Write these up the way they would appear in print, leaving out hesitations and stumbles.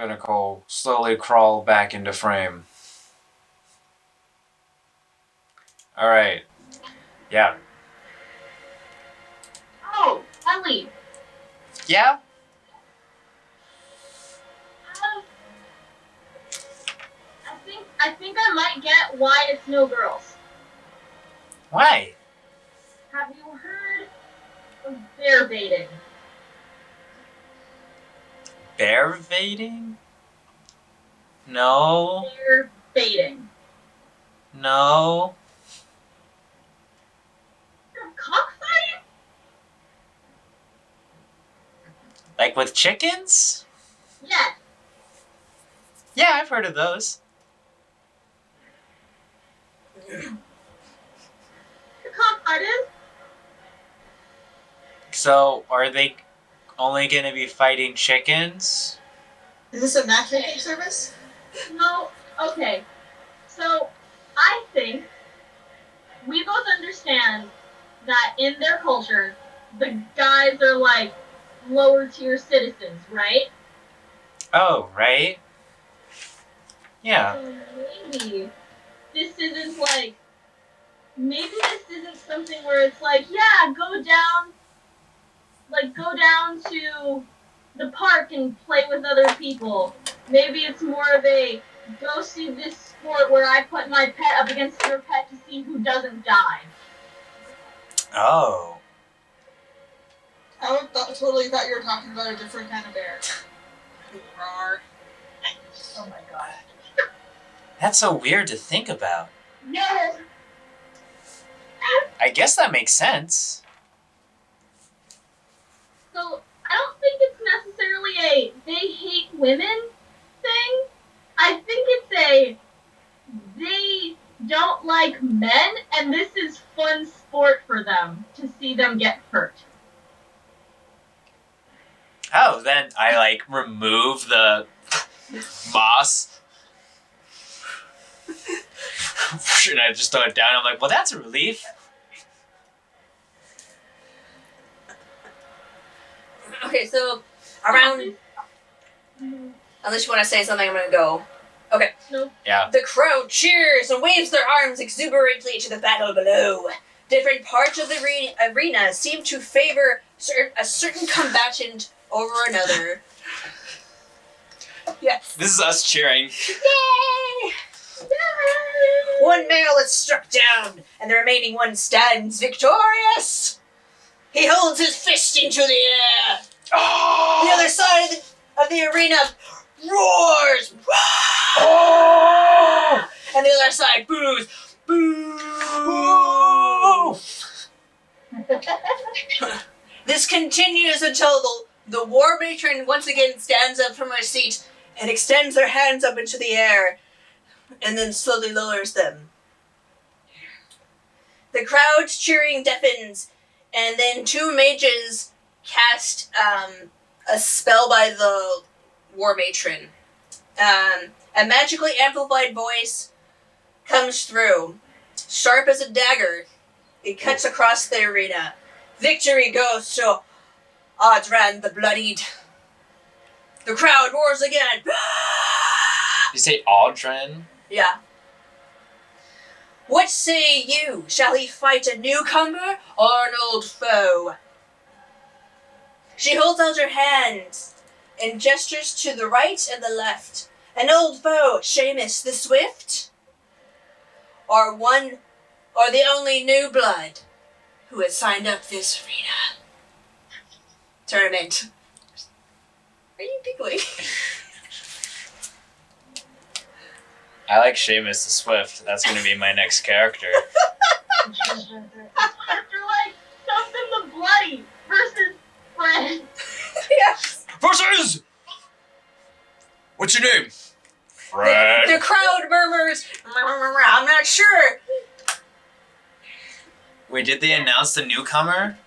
Nicole slowly crawl back into frame. Alright. Yeah. Oh, Ellie. Yeah? I think I might get why it's no girls. Why? Have you heard of bear baiting? Bear baiting? No. Bear baiting. No. Cockfighting? Like with chickens? Yes. Yeah, I've heard of those. The cockfighting? So, are they only going to be fighting chickens? Is this a matchmaking service? No. Okay. So, I think we both understand that in their culture, the guys are like lower tier citizens, right? Oh, right? Yeah. So maybe this isn't like, maybe this isn't something where it's like, yeah, go down to the park and play with other people. Maybe it's more of a, go see this sport where I put my pet up against your pet to see who doesn't die. Oh. I totally thought you were talking about a different kind of bear. Oh my god. That's so weird to think about. Yes! I guess that makes sense. So, I don't think it's necessarily a they hate women thing. I think it's a they don't like men, and this is fun sport for them to see them get hurt. Oh, then I remove the moss. And I just throw it down. I'm like, well, that's a relief. Okay, so around... Unless you want to say something, I'm going to go. Okay. No. Yeah. The crowd cheers and waves their arms exuberantly to the battle below. Different parts of the arena seem to favor a certain combatant over another. Yes. This is us cheering. Yay! One male is struck down, and the remaining one stands victorious. He holds his fist into the air. Oh! The other side of the arena roars. Oh! And the other side boos. Boo! This continues until the war matron once again stands up from her seat and extends her hands up into the air and then slowly lowers them. The crowd's cheering deafens, and then two mages cast a spell by the war matron. A magically amplified voice comes through, sharp as a dagger. It cuts across the arena. Victory goes to Adlanna the Bloodied. The crowd roars again. You say Audren? Yeah. What say you? Shall he fight a newcomer or an old foe? She holds out her hands and gestures to the right and the left. An old foe, Seamus the Swift? Or the only new blood who has signed up this arena tournament? Are you giggling? I like Seamus the Swift. That's going to be my next character. After something the bloody versus Fred. Yes. Versus! What's your name? Fred. The crowd murmurs, I'm not sure. Wait, did they announce the newcomer?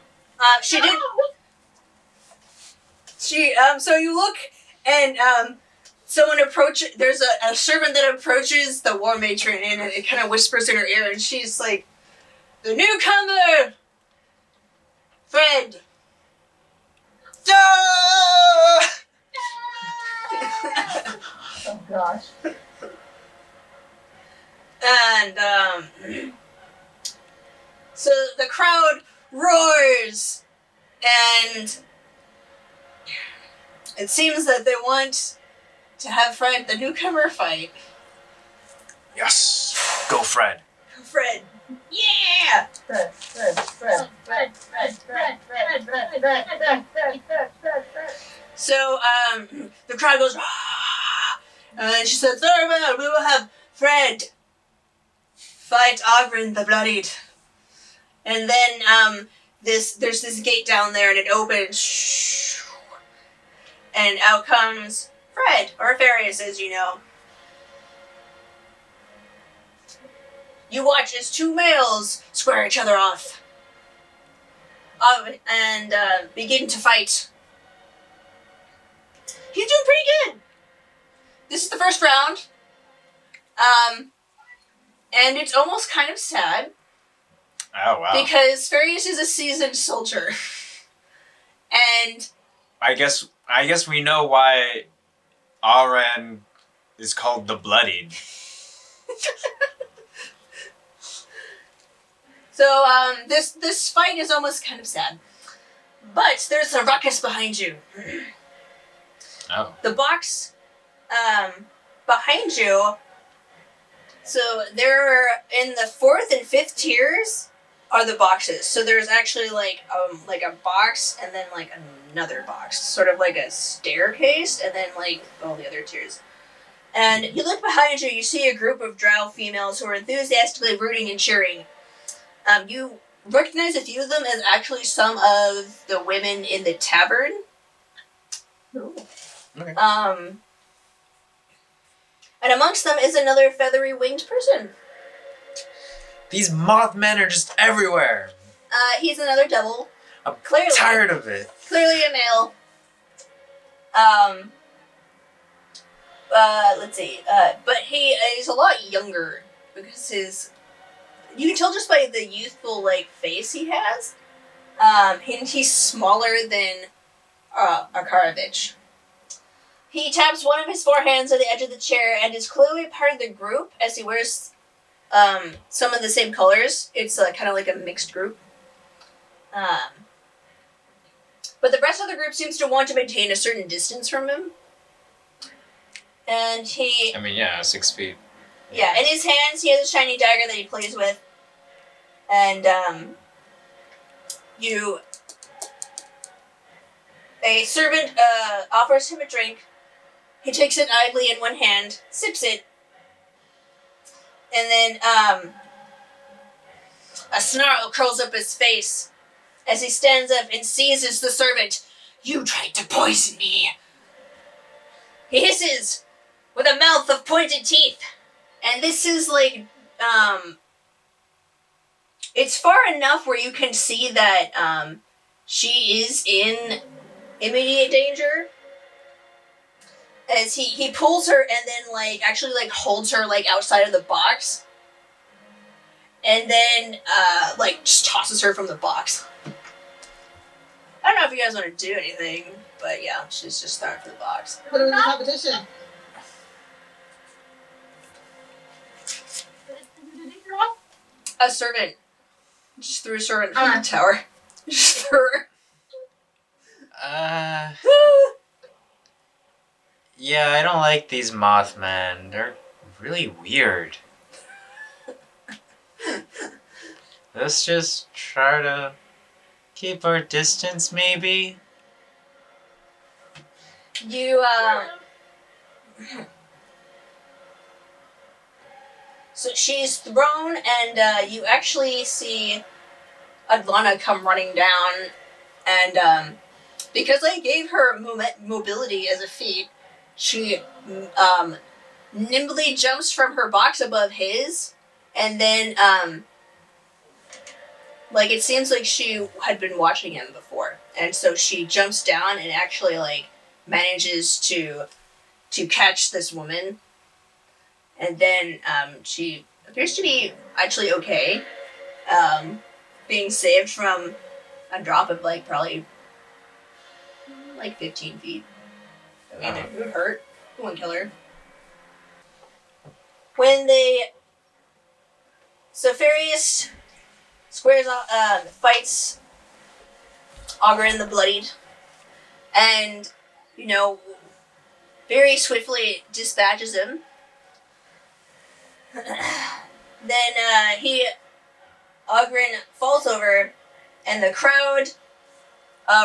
She did. So you look, and someone approaches. There's a servant that approaches the war matron, and it kind of whispers in her ear, and she's like, "The newcomer, Fred." gosh. And, so the crowd roars, and it seems that they want to have Fred, the newcomer, fight. Yes! Go, Fred. Fred. Yeah! Fred. So, the crowd goes, "Ah!" And then she says, "Very well, we will have Fred fight Ogren the Bloodied." And then, there's this gate down there, and it opens, and out comes Fred, or Fairius, as you know. You watch as two males square each other off, and begin to fight. He's doing pretty good. This is the first round, and it's almost kind of sad. Oh, wow. Because Fairius is a seasoned soldier. And I guess we know why Aran is called the Bloodied. so this fight is almost kind of sad. But there's a ruckus behind you. Oh. The box behind you. So there in the 4th and 5th tiers are the boxes. So there's actually like a box and then like another box, sort of like a staircase, and then like all the other tiers. And you look behind you, you see a group of drow females who are enthusiastically rooting and cheering. You recognize a few of them as actually some of the women in the tavern. Ooh. Okay. And amongst them is another feathery winged person. These Mothmen are just everywhere. He's another devil. I'm Clearly. tired of it. Clearly a male. Let's see. But he is a lot younger because you can tell just by the youthful like face he has. He's smaller than Akarovich. He taps one of his forehands at the edge of the chair and is clearly part of the group as he wears some of the same colors. It's kind of like a mixed group. But the rest of the group seems to want to maintain a certain distance from him. And he... I mean, yeah, 6 feet. Yeah, in his hands he has a shiny dagger that he plays with. And, a servant, offers him a drink. He takes it idly in one hand, sips it, and then, a snarl curls up his face as he stands up and seizes the servant. "You tried to poison me!" He hisses with a mouth of pointed teeth. And this is like, it's far enough where you can see that, she is in immediate danger. As he pulls her and then, like, actually, like, holds her, like, outside of the box. And then, like, just tosses her from the box. I don't know if you guys want to do anything, but yeah, she's just thrown for the box. Put her in the competition. A servant. Just threw a servant from the tower. Just threw her. Yeah, I don't like these Mothmen. They're really weird. Let's just try to keep our distance, maybe? You, So she's thrown, and you actually see Adlanna come running down, and because I gave her mobility as a feat, she nimbly jumps from her box above his, and then like it seems like she had been watching him before, and so she jumps down and actually like manages to catch this woman. And then she appears to be actually okay, being saved from a drop of like probably like 15 feet. I mean, it would hurt. It wouldn't kill her. So Fairius squares off, fights Ogren the Bloodied, and, very swiftly dispatches him. Then, Ogren falls over, and the crowd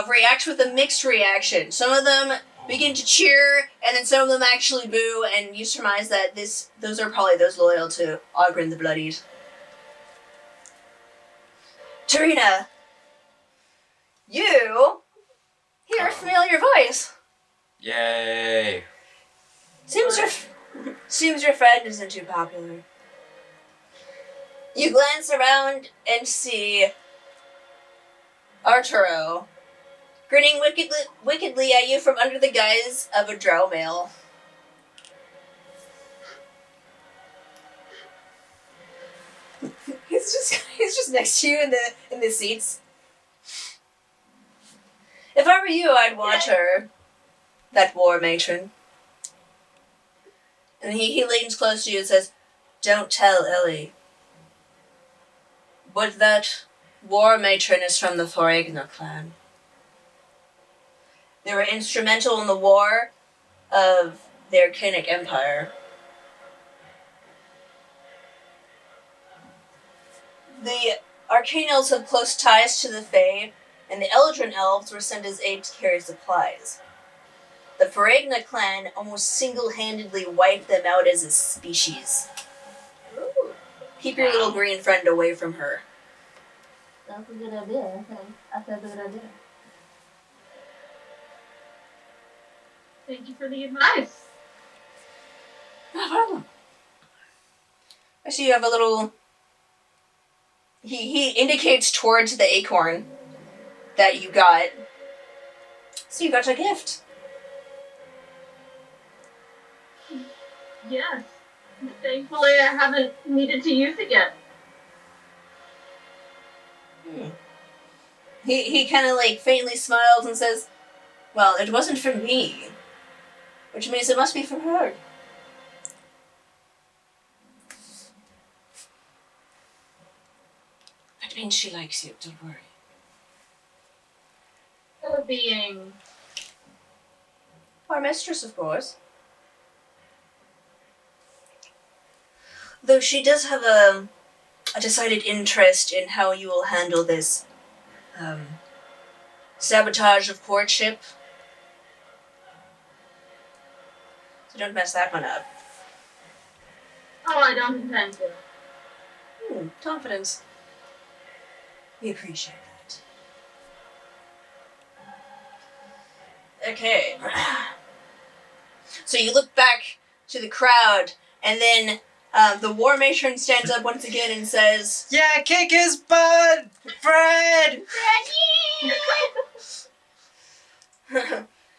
reacts with a mixed reaction. Some of them begin to cheer, and then some of them actually boo, and you surmise that those are probably those loyal to Ogren the Bloodied. Tarina, you hear a familiar voice. Yay! Seems your friend isn't too popular. You glance around and see Arturo grinning wickedly at you from under the guise of a drow male. He's just next to you in the seats. If I were you, I'd watch her. That war matron. And he leans close to you and says, "Don't tell Ellie. But that war matron is from the Fairius clan. They were instrumental in the war of the Arcanic Empire. The Arcane Elves have close ties to the Fey, and the Eldrin Elves were sent as aid to carry supplies. The Fairius clan almost single-handedly wiped them out as a species. Ooh, Keep your little green friend away from her." that's a good idea. That's a good idea. Thank you for the advice. No problem. I see you have a little... He indicates towards the acorn that you got. So you got a gift. Yes. Thankfully, I haven't needed to use it yet. He kind of faintly smiles and says, "Well, it wasn't for me. Which means it must be for her." That means she likes you, don't worry. For being... Our mistress, of course. Though she does have a decided interest in how you will handle this sabotage of courtship. So don't mess that one up. Oh, I don't intend to. Confidence. We appreciate that. Okay. So you look back to the crowd, and then the war matron stands up once again and says, Yeah, kick his butt, Fred!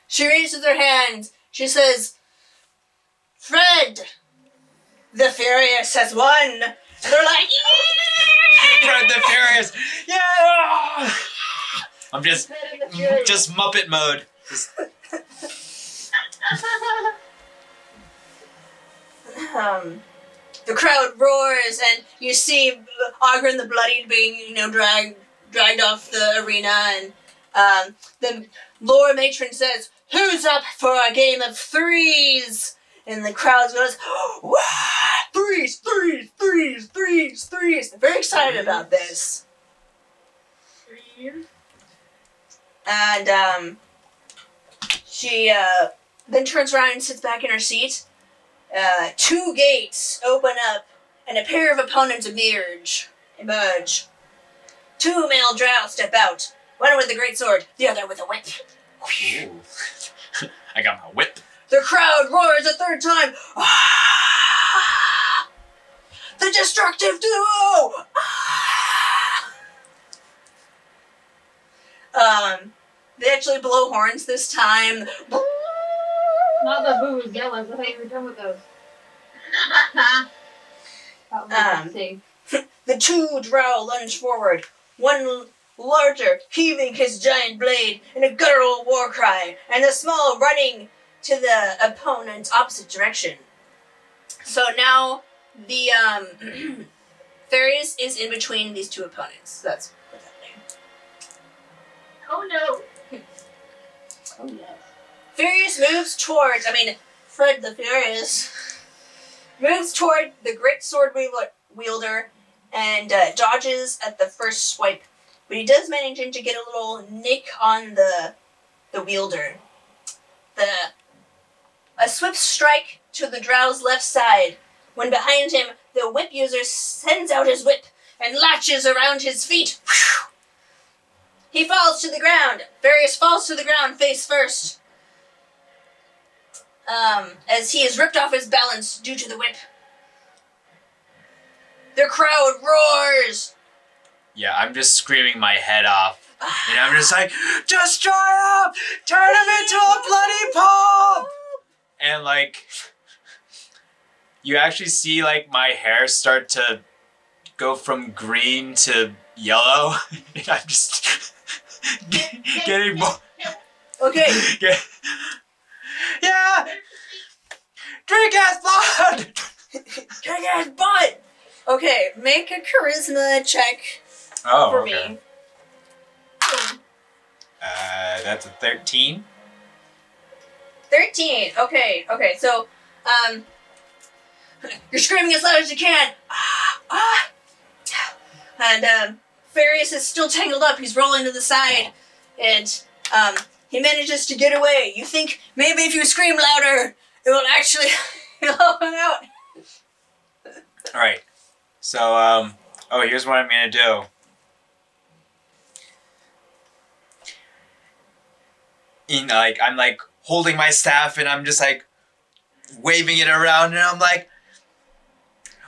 She raises her hand. She says, "Fred, the Fairius has won." And they're like, "Yeah!" Fred the Furious! Yeah! I'm just Muppet mode. The crowd roars, and you see Ogren the Bloodied being, dragged off the arena, and the lore matron says, "Who's up for a game of threes?" And the crowd goes, "Wah! Threes, threes, threes, threes, threes." They're very excited about this. And she then turns around and sits back in her seat. Two gates open up, and a pair of opponents emerge. Two male drow step out, one with a greatsword, the other with a whip. Ooh. I got my whip. The crowd roars a third time. Ah! The destructive duo! Ah! They actually blow horns this time. Not the booze, yellows. I thought you were done with those. That was safe. The two drow lunge forward, one larger, heaving his giant blade in a guttural war cry, and the small running to the opponent's opposite direction. So now The Fairius is in between these two opponents. That's what's happening. Oh no. Oh yes. Fairius moves towards. Fred the Fairius moves toward the great sword wielder and dodges at the first swipe, but he does manage to get a little nick on the wielder. A swift strike to the drow's left side, when behind him the whip user sends out his whip and latches around his feet. He falls to the ground. Fairius falls to the ground face first, as he is ripped off his balance due to the whip. The crowd roars. Yeah, I'm just screaming my head off. And I'm just like, destroy him! Turn him into a bloody pulp! And like, you actually see like my hair start to go from green to yellow. And I'm just getting more. Okay. Yeah! Drink ass blood! Drink ass blood! Okay, make a charisma check for me. That's a 13. 13. Okay. So, you're screaming as loud as you can. And Fairius is still tangled up. He's rolling to the side, and he manages to get away. You think maybe if you scream louder, it will actually help him out. All right. So, here's what I'm gonna do. I'm like holding my staff and I'm just like waving it around and I'm like,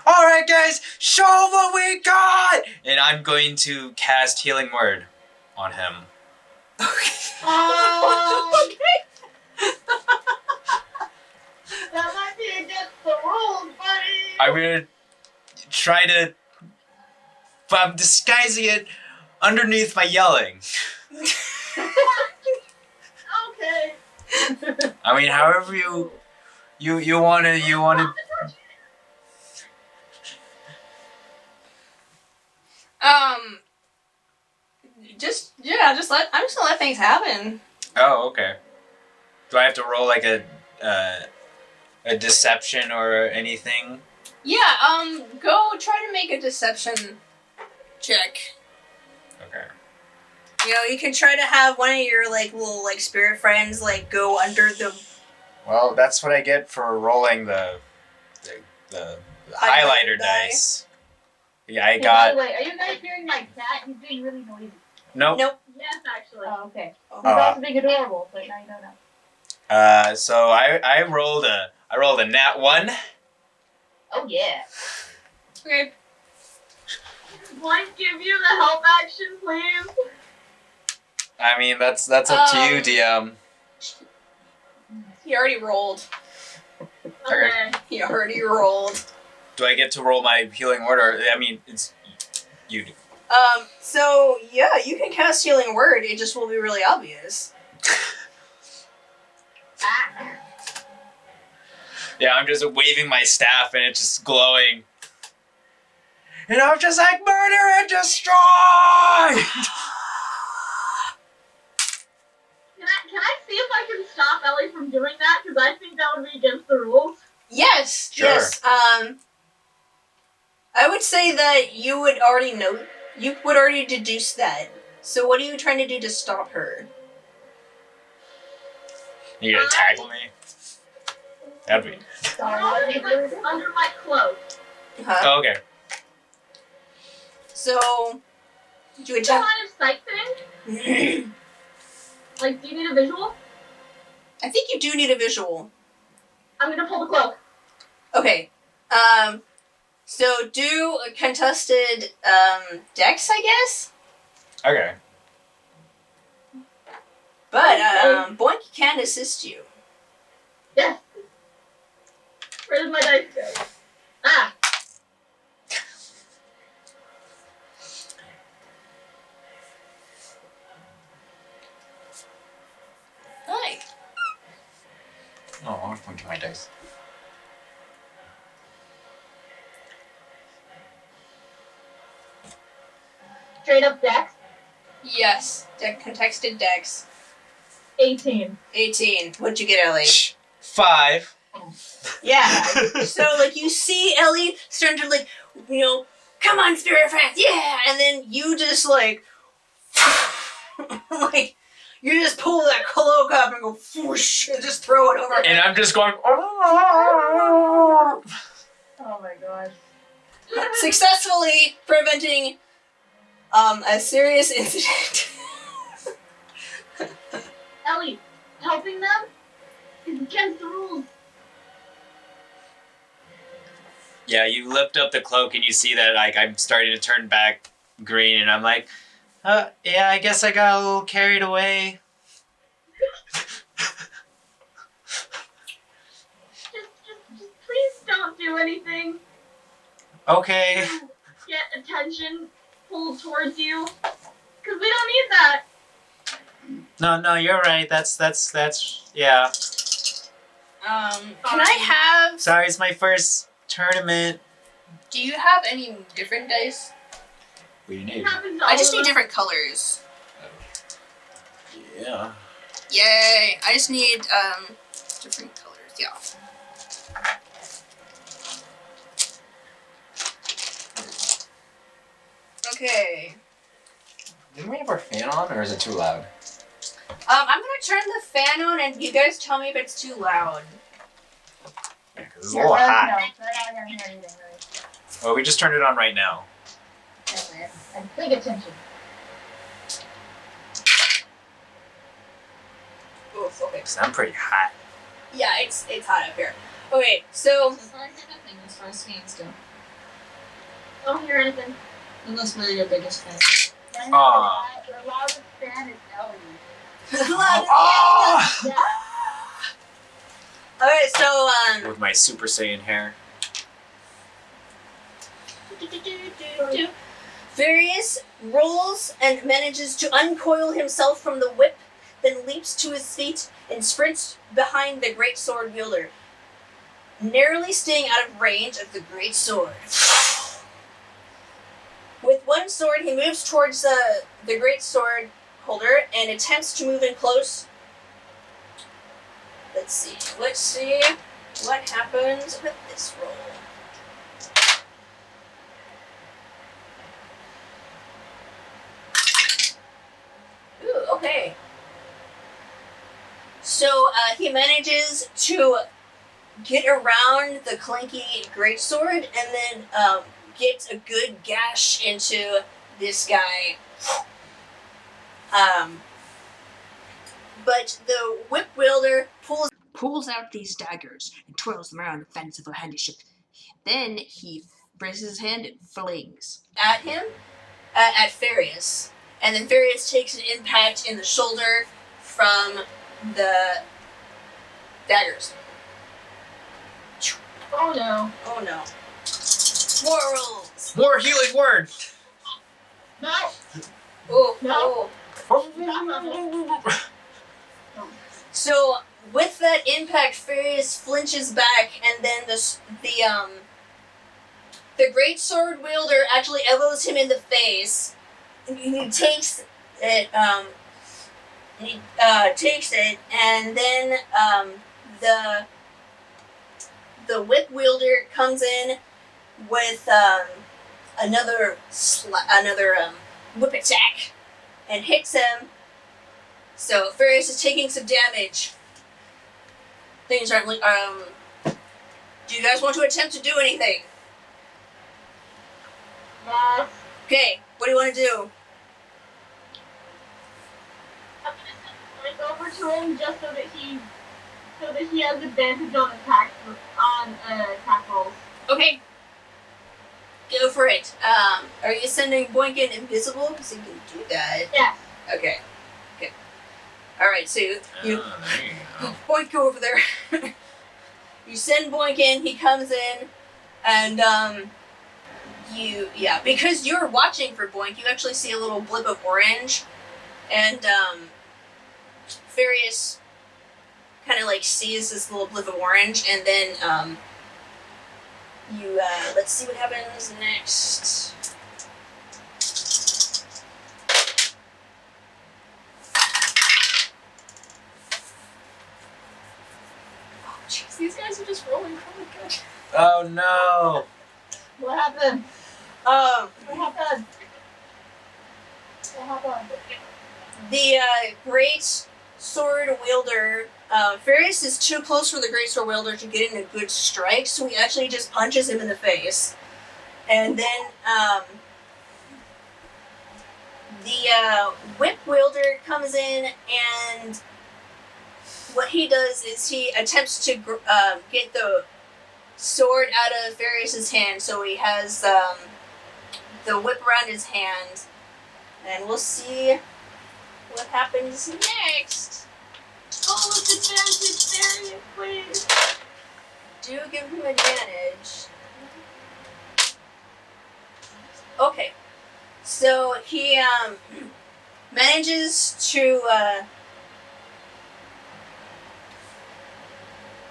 all right guys, show what we got! And I'm going to cast Healing Word on him. Oh, that might be against the rules, buddy. I'm gonna try to, but I'm disguising it underneath my yelling. Okay. I mean, however you wanna. I'm just gonna let things happen. Oh, okay. Do I have to roll like a deception or anything? Yeah, go try to make a deception check. Okay. You know, you can try to have one of your, little, spirit friends, go under the... Well, that's what I get for rolling the highlighter dice. Yeah, I Hey, got... by the way, are you guys hearing my cat? He's being really noisy. Nope. Yes, actually. Oh, okay. He's Uh, also being adorable, but now you don't know. So I rolled a nat 1. Oh, yeah. Okay. One, give you the help action, please. I mean, that's up to you, DM. He already rolled. Okay. He already rolled. Do I get to roll my healing word, or I mean, it's you do. So, yeah, you can cast Healing Word, it just will be really obvious. Ah. Yeah, I'm just waving my staff and it's just glowing. And I'm just like, murder and destroy! Can I see if I can stop Ellie from doing that? Because I think that would be against the rules. Yes, Sure. yes. I would say that you would already deduce that. So what are you trying to do to stop her? You gonna tackle me? That'd be... Sorry, under my cloak. Huh? Oh, okay. So, do Is that line of sight thing? Like, do you need a visual? I think you do need a visual. I'm gonna pull the cloak. Okay. So do a contested dex, I guess? Okay. But Boink can assist you. Yes. Where did my dice go? Ah. Hi. Oh, I want to my dice. straight up dex? Yes. Contexted dex. 18. 18. What'd you get, Ellie? 5. Yeah. So, like, you see Ellie starting to, like, you know, come on, Spirit Friends, yeah! And then you just, like, like, you just pull that cloak up and go whoosh, and just throw it over. And I'm just going. Oh my gosh. Successfully preventing a serious incident. Ellie, helping them is against the rules. Yeah, you lift up the cloak and you see that like I'm starting to turn back green, and I'm like, yeah, I guess I got a little carried away. Just please don't do anything. Okay. Get attention pulled towards you, because we don't need that. No, you're right. That's yeah. Can I have... Sorry, it's my first tournament. Do you have any different dice? What do you need? I just need different colors. Yeah. Yay! I just need different colors. Yeah. Okay. Didn't we have our fan on, or is it too loud? I'm gonna turn the fan on, and you guys tell me if it's too loud. Yeah, because it's a little hot. No, they're not gonna hear anything, really. Well, we just turned it on right now. Anyway, and big attention. Oof, okay. Because I'm pretty hot. Yeah, it's hot up here. Okay, so So far, I hear nothing as far as fans go. Don't hear anything. Unless we're your biggest fan. Aw. The loudest fan is Ellie. Oh! Yeah. Alright, so With my Super Saiyan hair. Fairius rolls and manages to uncoil himself from the whip, then leaps to his feet and sprints behind the great sword wielder, narrowly staying out of range of the great sword. With one sword, he moves towards the great sword holder and attempts to move in close. Let's see what happens with this roll. Ooh, okay. So he manages to get around the clanky greatsword and then get a good gash into this guy. But the whip wielder pulls out these daggers and twirls them around the fence of a handyship. Then he raises his hand and flings at him, at Fairius. And then Fairius takes an impact in the shoulder from the daggers. Oh no. Oh no. More rolls. More healing word! No. Oh, No. oh. So with that impact, Fairius flinches back, and then the great sword wielder actually elbows him in the face. He takes it. Takes it, and then the whip wielder comes in with another whip attack and hits him. So Fairius is taking some damage. Things aren't do you guys want to attempt to do anything? Yes. Okay, what do you want to do? I'm gonna send over to him just so that he has advantage on attack rolls. Okay. Go for it. Are you sending Boinkin invisible? Because he can do that. Yes. Okay. Alright, so you There you go. Boink over there. You send Boink in, he comes in, and because you're watching for Boink, you actually see a little blip of orange, and Fairius kind of like sees this little blip of orange, and then let's see what happens next. Jeez, these guys are just rolling really good. Oh no! What happened? Um, What happened? What happened? the great sword wielder, Fairius is too close for the great sword wielder to get in a good strike, so he actually just punches him in the face. And then, the whip wielder comes in, and what he does is he attempts to get the sword out of Fairius' hand, so he has the whip around his hand, and we'll see what happens next. Oh, with advantage, Fairius, please. Do give him advantage. Okay, so he manages to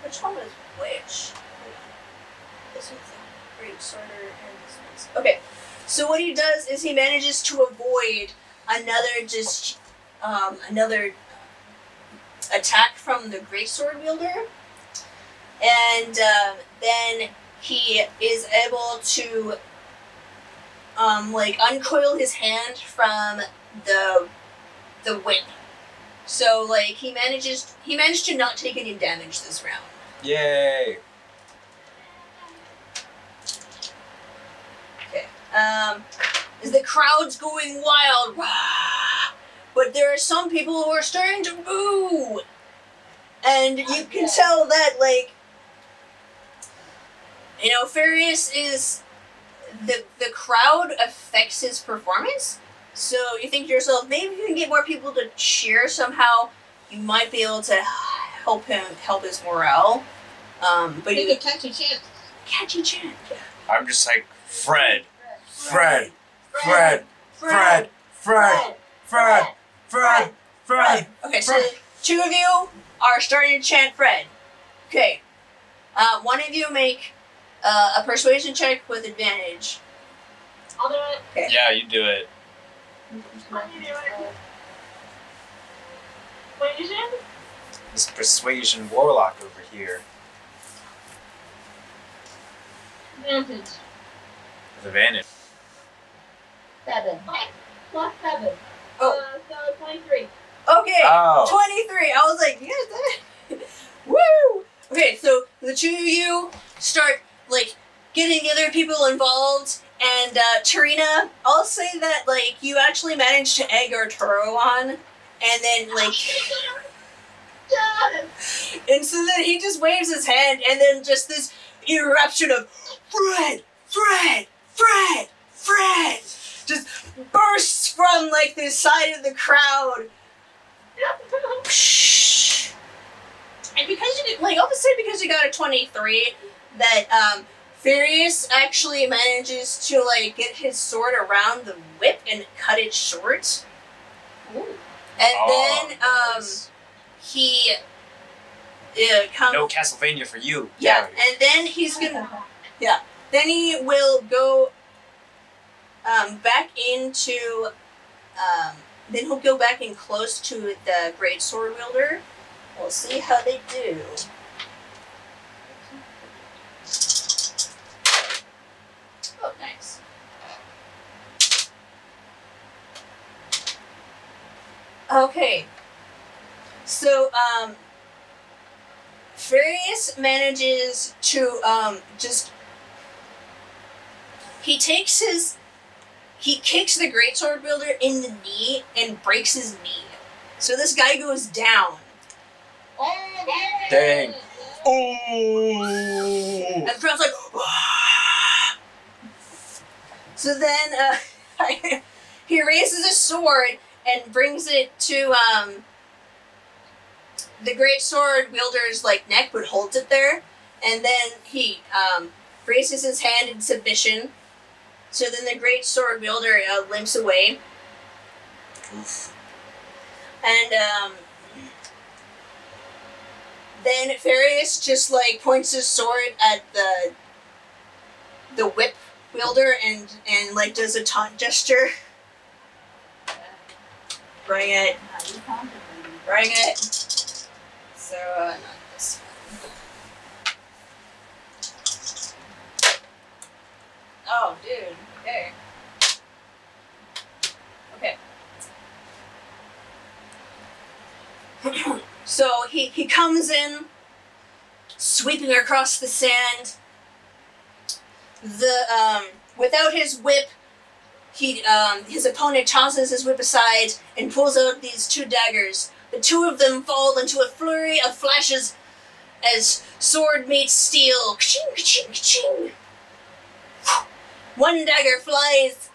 which one was which? This one's the great sorter and this one's okay. So what he does is he manages to avoid another attack from the great sword wielder, and then he is able to uncoil his hand from the whip. So he managed to not take any damage this round. Yay! Okay. Is the crowd's going wild, but there are some people who are starting to boo, and you can tell that Fairius is the crowd affects his performance. So you think to yourself, maybe if you can get more people to cheer somehow, you might be able to help his morale. But Make a catchy chant. Catchy chant. I'm just like, Fred, Fred, Fred, Fred, Fred, Fred, Fred, Fred. Okay, so two of you are starting to chant Fred. Okay. One of you make a persuasion check with advantage. I'll do it. Okay. Yeah, you do it. I'll do it. Wait, is it? This persuasion warlock over here. Advantage. With advantage. 7. Plus 7. Oh. So 23. Okay. Oh. 23. I was like, yes. Woo! Okay, so the two of you start getting the other people involved, and Tarina, I'll say that you actually managed to egg Arturo on, and then and so then he just waves his hand, and then just this eruption of Fred, Fred, Fred, Fred, just bursts from the side of the crowd. And because you all of a sudden, because you got a 23, that Fairius actually manages to get his sword around the whip and cut it short. Ooh. And then nice. he comes. No Castlevania for you. Yeah, and then he's gonna. Yeah, then he will go back into. Then he'll go back in close to the great sword wielder. We'll see how they do. Oh, nice. Okay. So, Fairius manages to, he kicks the greatsword wielder in the knee and breaks his knee. So this guy goes down. Dang. Oh. And the crowd's like, "Wah!" So then he raises his sword and brings it to the great sword wielder's neck, but holds it there. And then he raises his hand in submission. So then the great sword wielder limps away. Oof. And then Fairius just points his sword at the whip wielder and does a taunt gesture. Bring it. Bring it. So not this one. Oh, dude. Okay. Okay. So he comes in, sweeping across the sand. Without his whip, his opponent tosses his whip aside and pulls out these two daggers. The two of them fall into a flurry of flashes as sword meets steel. Ka-ching, ka-ching, ka-ching. One dagger flies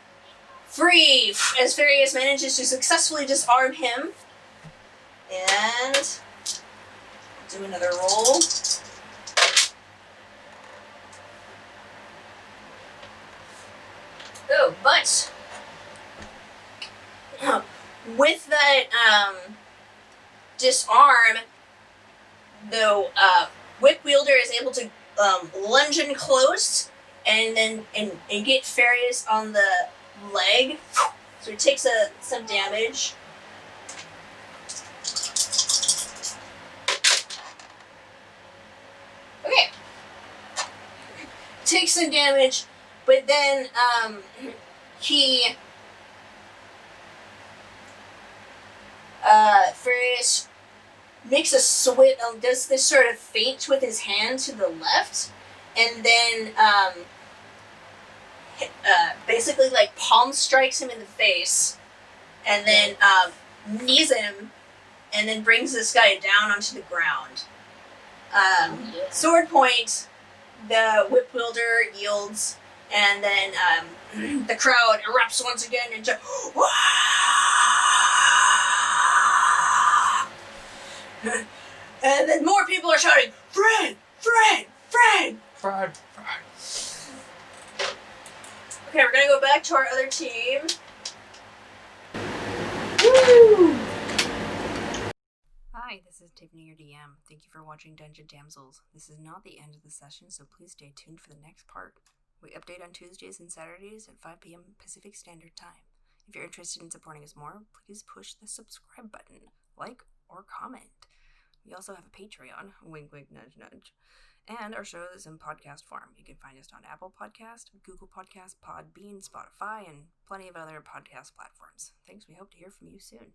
free as Fairius manages to successfully disarm him. And do another roll. Oh, but with that disarm, the whip wielder is able to lunge in close and then and get Fairius on the leg. So he takes some damage. Okay. Takes some damage, but then he Fairius makes a switch, does this sort of feint with his hand to the left, and then basically like palm strikes him in the face, and then knees him, and then brings this guy down onto the ground. Sword point, the whip wielder yields, and then the crowd erupts once again into Wah! And then more people are shouting, Fred! Fred! Fred! Fred. Okay, we're gonna go back to our other team. Woo! Hi, this is Tiffany, your DM. Thank you for watching Dungeon Damsels. This is not the end of the session, so please stay tuned for the next part. We update on Tuesdays and Saturdays at 5 p.m. Pacific Standard Time. If you're interested in supporting us more, please push the subscribe button, like, or comment. We also have a Patreon, wink wink nudge nudge, and our show is in podcast form. You can find us on Apple Podcast, Google Podcast, Podbean, Spotify, and plenty of other podcast platforms. Thanks, we hope to hear from you soon.